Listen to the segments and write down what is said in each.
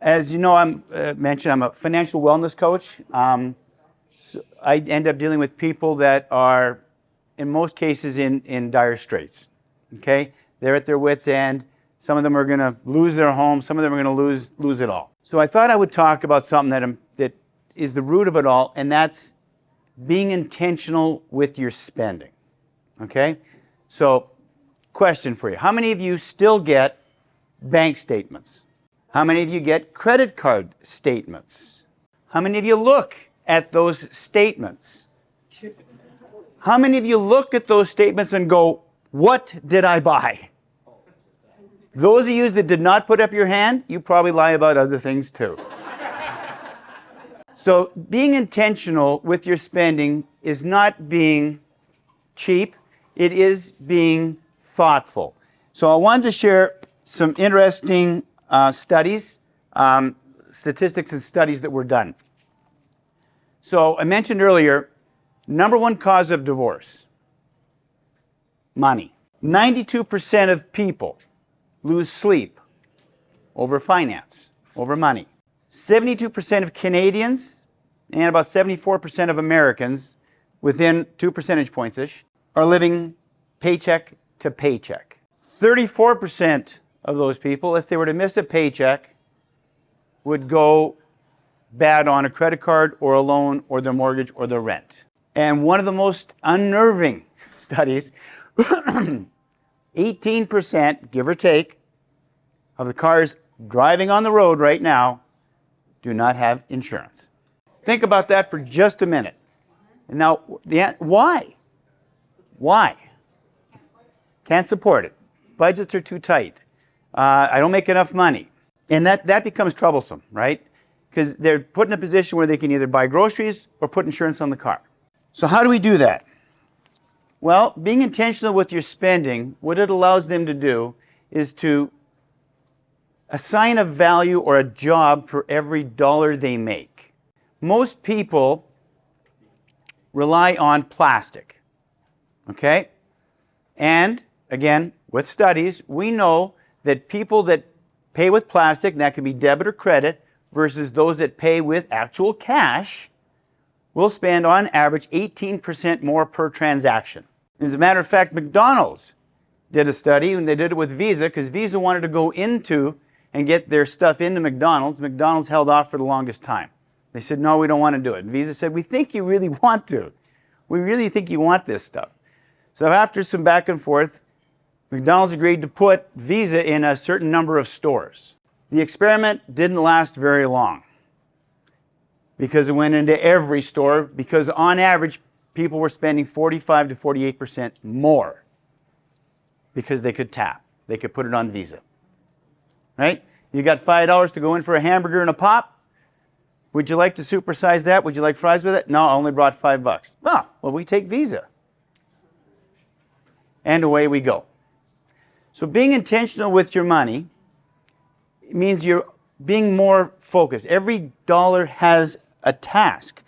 As you know, I'm a financial wellness coach. So I end up dealing with people that are, in most cases, in dire straits. Okay, they're at their wits' end. Some of them are going to lose their home. Some of them are going to lose it all. So I thought I would talk about something that is the root of it all, and that's being intentional with your spending. Okay, so question for you: how many of you still get bank statements? How many of you get credit card statements? How many of you look at those statements? How many of you look at those statements and go, what did I buy? Those of you that did not put up your hand, you probably lie about other things too. So being intentional with your spending is not being cheap, it is being thoughtful. So I wanted to share some interesting studies, statistics and studies that were done. So I mentioned earlier, number one cause of divorce, money. 92% of people lose sleep over finance, over money. 72% of Canadians and about 74% of Americans, within 2 percentage points-ish, are living paycheck to paycheck. 34% of those people, if they were to miss a paycheck, would go bad on a credit card or a loan or their mortgage or their rent. And one of the most unnerving studies, 18%, give or take, of the cars driving on the road right now do not have insurance. Think about that for just a minute. And now, why? Why? Can't support it. Budgets are too tight. I don't make enough money. And that becomes troublesome, right? Because they're put in a position where they can either buy groceries or put insurance on the car. So how do we do that? Well, being intentional with your spending, what it allows them to do is to assign a value or a job for every dollar they make. Most people rely on plastic, okay? And again, with studies, we know that people that pay with plastic, and that can be debit or credit, versus those that pay with actual cash, will spend on average 18% more per transaction. As a matter of fact, McDonald's did a study, and they did it with Visa, because Visa wanted to go into and get their stuff into McDonald's. McDonald's held off for the longest time. They said, no, we don't want to do it. And Visa said, we think you really want to. We really think you want this stuff. So after some back and forth, McDonald's agreed to put Visa in a certain number of stores. The experiment didn't last very long because it went into every store, because on average, people were spending 45 to 48% more because they could tap. They could put it on Visa. Right? You got $5 to go in for a hamburger and a pop. Would you like to supersize that? Would you like fries with it? No, I only brought $5. Oh, well, we take Visa. And away we go. So being intentional with your money means you're being more focused. Every dollar has a task.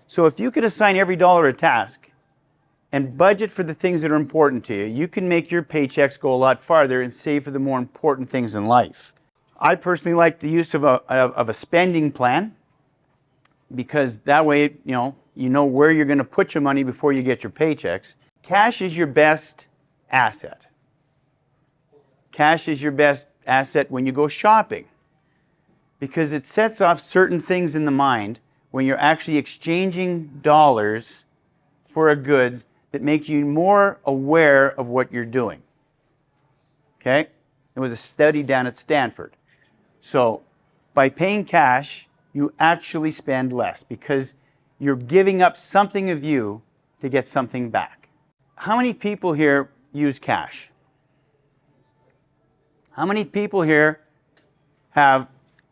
So if you could assign every dollar a task and budget for the things that are important to you, you can make your paychecks go a lot farther and save for the more important things in life. I personally like the use of a spending plan, because that way, you know where you're going to put your money before you get your paychecks. Cash is your best asset. Cash is your best asset when you go shopping, because it sets off certain things in the mind when you're actually exchanging dollars for a goods that make you more aware of what you're doing. Okay? There was a study down at Stanford. So by paying cash, you actually spend less because you're giving up something of you to get something back. How many people here use cash? How many people here have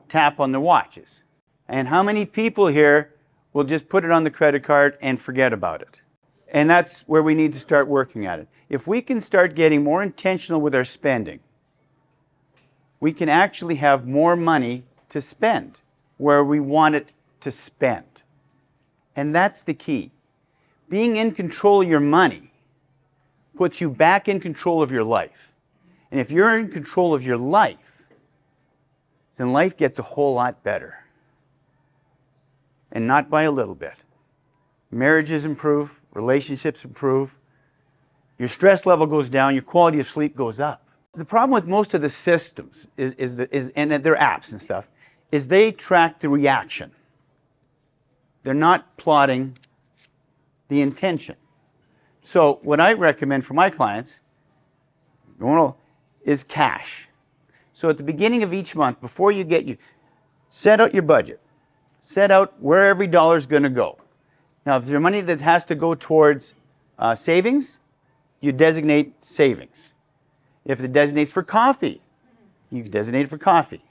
tap on their watches? And how many people here will just put it on the credit card and forget about it? And that's where we need to start working at it. If we can start getting more intentional with our spending, we can actually have more money to spend where we want it to spend. And that's the key. Being in control of your money puts you back in control of your life. And if you're in control of your life, then life gets a whole lot better. And not by a little bit. Marriages improve, relationships improve, your stress level goes down, your quality of sleep goes up. The problem with most of the systems and their apps and stuff is they track the reaction. They're not plotting the intention. So what I recommend for my clients is cash. So at the beginning of each month, before you set out your budget. Set out where every dollar is going to go. Now, if there's money that has to go towards savings, you designate savings. If it designates for coffee, you designate for coffee.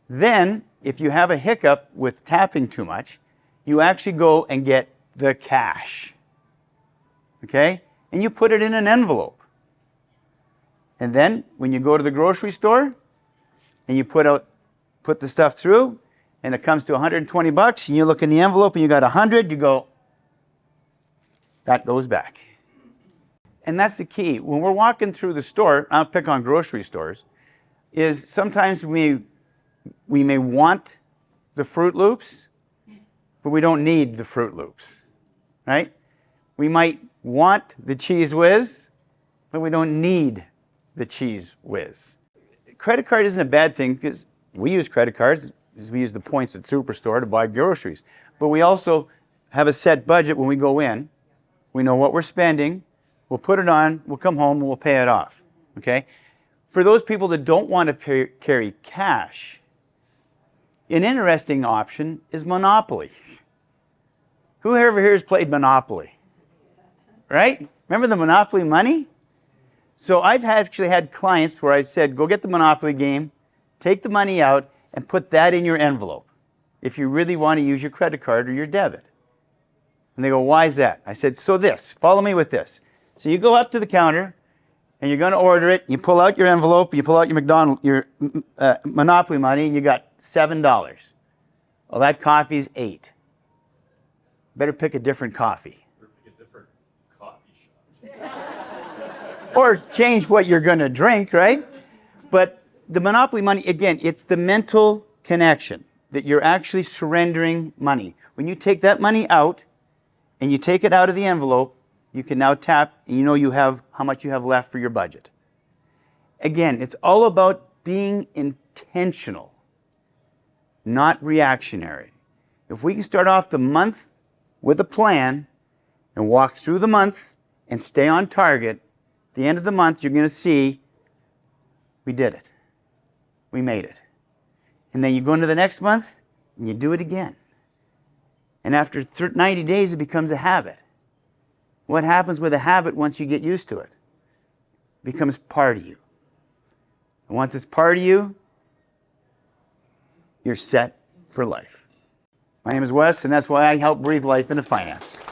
Then, if you have a hiccup with tapping too much, you actually go and get the cash. Okay? And you put it in an envelope. And then, when you go to the grocery store and you put the stuff through, and it comes to 120 bucks, and you look in the envelope and you got 100, you go, that goes back. And that's the key. When we're walking through the store, I'll pick on grocery stores, is sometimes we may want the Fruit Loops, but we don't need the Fruit Loops, right? We might want the Cheese Whiz, but we don't need the Cheese Whiz. Credit card isn't a bad thing because we use credit cards. We use the points at Superstore to buy groceries. But we also have a set budget when we go in. We know what we're spending. We'll put it on. We'll come home and we'll pay it off. Okay? For those people that don't want to carry cash, an interesting option is Monopoly. Who ever here has played Monopoly? Right? Remember the Monopoly money? So I've actually had clients where I said, go get the Monopoly game, take the money out, and put that in your envelope if you really want to use your credit card or your debit. And they go, why is that? I said, so follow me with this. So you go up to the counter and you're going to order it. You pull out your envelope, you pull out your Monopoly money, and you got $7. Well, that coffee's $8. Better pick a different coffee. Better pick a different coffee shop. Or change what you're going to drink, right? But the Monopoly money, again, it's the mental connection that you're actually surrendering money. When you take that money out and you take it out of the envelope, you can now tap and you know how much you have left for your budget. Again, it's all about being intentional, not reactionary. If we can start off the month with a plan and walk through the month and stay on target, at the end of the month, you're going to see we did it. We made it. And then you go into the next month and you do it again. And after 90 days, it becomes a habit. What happens with a habit once you get used to it? It becomes part of you. And once it's part of you, you're set for life. My name is Wes, and that's why I help breathe life into finance.